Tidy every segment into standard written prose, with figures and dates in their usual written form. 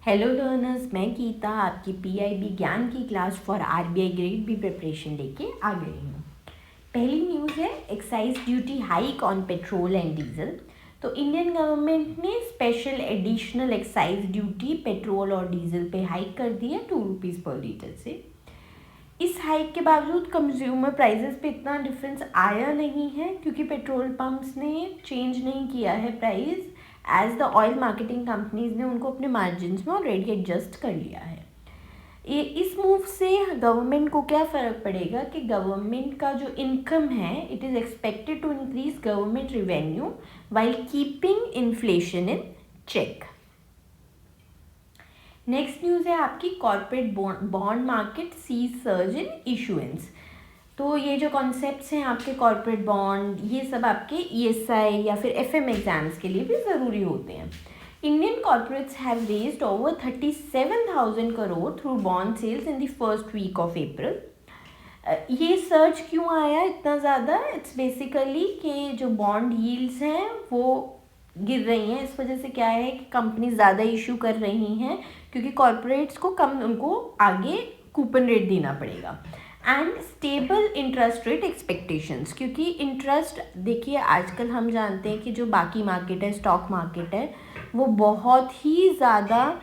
Hello learners, मैं गीता आपकी PIB ज्ञान की class for RBI grade B preparation लेके आ गई हूँ। पहली न्यूज़ है excise duty hike on petrol and diesel. तो इंडियन गवर्नमेंट ने special additional excise duty petrol और डीजल पे हाइक कर दी है 2 रुपीज़ पर लीटर से। इस हाइक के बावजूद कंज्यूमर प्राइसेस पे इतना डिफरेंस आया नहीं है क्योंकि पेट्रोल पंप्स ने चेंज नहीं किया है price. As the oil marketing companies ने उनको अपने मार्जिन्स में ऑलरेडी एडजस्ट कर लिया है। इस मूव से गवर्नमेंट को क्या फ़र्क पड़ेगा कि गवर्नमेंट का जो इनकम है it is expected to increase government revenue while keeping inflation in check. Next news है आपकी corporate bond market sees surge in issuance. तो ये जो कॉन्सेप्ट्स हैं आपके कॉर्पोरेट बॉन्ड, ये सब आपके ईएसआई या फिर एफएम एग्जाम्स के लिए भी ज़रूरी होते हैं। Indian corporates have raised over 37,000 crore through bond sales in the first week of April. ये सर्च क्यों आया इतना ज़्यादा? इट्स बेसिकली कि जो बॉन्ड यील्ड्स हैं वो गिर रही हैं। इस वजह से क्या है कि कंपनी ज़्यादा इशू कर रही हैं क्योंकि कॉर्पोरेट्स को कम उनको आगे कूपन रेट देना पड़ेगा। And stable interest rate expectations, क्योंकि इंटरेस्ट देखिए आजकल हम जानते हैं कि जो बाकी मार्केट है, स्टॉक मार्केट है, वो बहुत ही ज़्यादा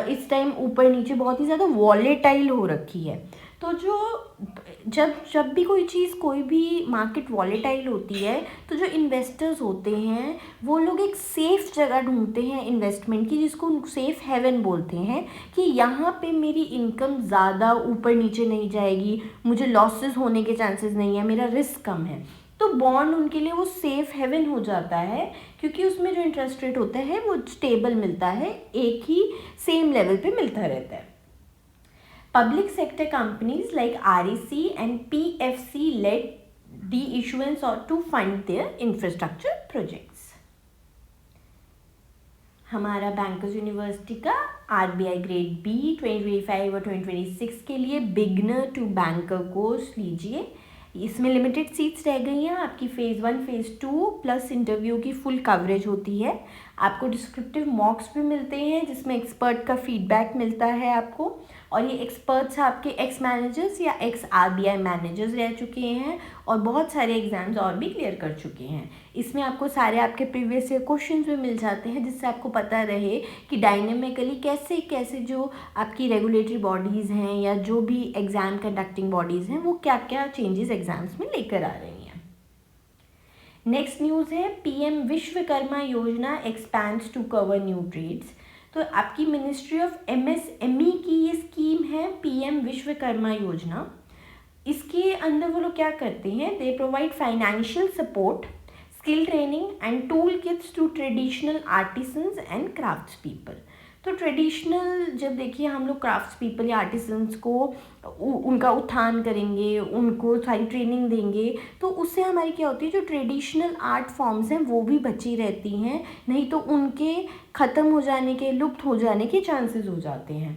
इस टाइम ऊपर नीचे बहुत ही ज़्यादा वॉलेटाइल हो रखी है। तो जब भी कोई भी मार्केट वॉलेटाइल होती है तो जो इन्वेस्टर्स होते हैं वो लोग एक सेफ़ जगह ढूंढते हैं इन्वेस्टमेंट की, जिसको सेफ़ हेवन बोलते हैं कि यहाँ पे मेरी इनकम ज़्यादा ऊपर नीचे नहीं जाएगी, मुझे लॉसेस होने के चांसेस नहीं है, मेरा रिस्क कम है। तो बॉन्ड उनके लिए वो सेफ़ हेवन हो जाता है क्योंकि उसमें जो इंटरेस्ट रेट होता है वो स्टेबल मिलता है, एक ही सेम लेवल पे मिलता रहता है। Public sector companies like REC and PFC led the issuance or to fund their infrastructure projects. हमारा बैंकर्स यूनिवर्सिटी का आरबीआई ग्रेड बी 2025 और 2026 के लिए बिगनर टू बैंकर कोर्स लीजिए। इसमें लिमिटेड सीट्स रह गई हैं। आपकी फ़ेज़ 1 फ़ेज़ 2 प्लस इंटरव्यू की फुल कवरेज होती है। आपको डिस्क्रिप्टिव मॉक्स भी मिलते हैं जिसमें एक्सपर्ट का फीडबैक मिलता है आपको, और ये एक्सपर्ट्स आपके एक्स मैनेजर्स या एक्स आरबीआई मैनेजर्स रह चुके हैं और बहुत सारे एग्जाम्स और भी क्लियर कर चुके हैं। इसमें आपको सारे आपके प्रीवियस ईयर क्वेश्चंस भी मिल जाते हैं जिससे आपको पता रहे कि डायनेमिकली कैसे कैसे जो आपकी रेगुलेटरी बॉडीज़ हैं या जो भी एग्ज़ाम कंडक्टिंग बॉडीज़ हैं वो क्या क्या चेंजेस एग्जाम्स में लेकर आ रही हैं। नेक्स्ट न्यूज़ है PM Vishwakarma Yojana expands to cover new trades. तो आपकी मिनिस्ट्री ऑफ एमएसएमई की ये स्कीम है पीएम विश्वकर्मा योजना। इसके अंदर वो लोग क्या करते हैं, they provide financial support, skill training and tool kits to traditional artisans and crafts people. तो ट्रेडिशनल जब देखिए हम लोग क्राफ्ट्स पीपल या आर्टिसंस को उनका उत्थान करेंगे, उनको सारी ट्रेनिंग देंगे, तो उससे हमारी क्या होती है, जो ट्रेडिशनल आर्ट फॉर्म्स हैं वो भी बची रहती हैं, नहीं तो उनके ख़त्म हो जाने के, लुप्त हो जाने के चांसेस हो जाते हैं।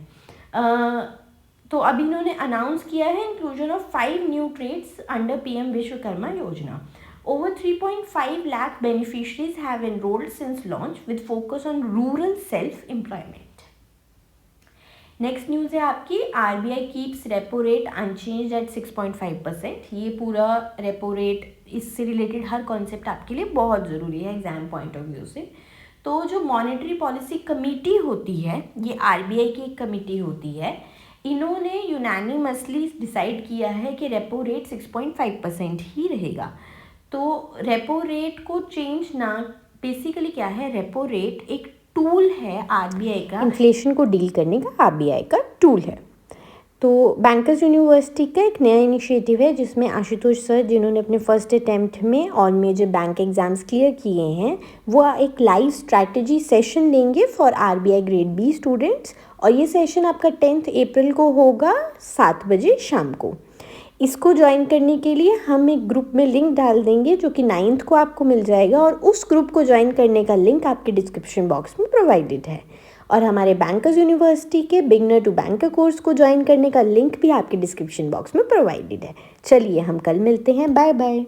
तो अभी इन्होंने अनाउंस किया है inclusion of 5 new trades under PM Vishwakarma Yojana. Over 3.5 lakh beneficiaries have enrolled since launch with focus on rural self-employment. Next news है आपकी RBI keeps repo rate unchanged at 6.5%। ये पूरा रेपो रेट, इससे रिलेटेड हर कॉन्सेप्ट आपके लिए बहुत ज़रूरी है एग्जाम पॉइंट ऑफ व्यू से। तो जो मॉनेटरी पॉलिसी कमेटी होती है, ये आरबीआई की एक कमेटी होती है, इन्होंने यूनानिमसली डिसाइड किया है कि रेपो रेट 6.5% ही रहेगा। तो रेपो रेट को चेंज ना, बेसिकली क्या है, रेपो रेट एक टूल है आरबीआई का, इन्फ्लेशन को डील करने का आरबीआई का टूल है। तो बैंकर्स यूनिवर्सिटी का एक नया इनिशिएटिव है जिसमें आशुतोष सर, जिन्होंने अपने फर्स्ट अटैम्प्ट में all major bank exams clear किए हैं, वो एक लाइव स्ट्रैटेजी सेशन लेंगे for RBI grade B students, और ये सेशन आपका 10 अप्रैल को होगा 7 बजे शाम को। इसको ज्वाइन करने के लिए हम एक ग्रुप में लिंक डाल देंगे जो कि 9th को आपको मिल जाएगा, और उस ग्रुप को ज्वाइन करने का लिंक आपके डिस्क्रिप्शन बॉक्स में प्रोवाइडेड है। और हमारे बैंकर्स यूनिवर्सिटी के बिगनर टू बैंकर कोर्स को ज्वाइन करने का लिंक भी आपके डिस्क्रिप्शन बॉक्स में प्रोवाइडेड है। चलिए हम कल मिलते हैं, बाय बाय।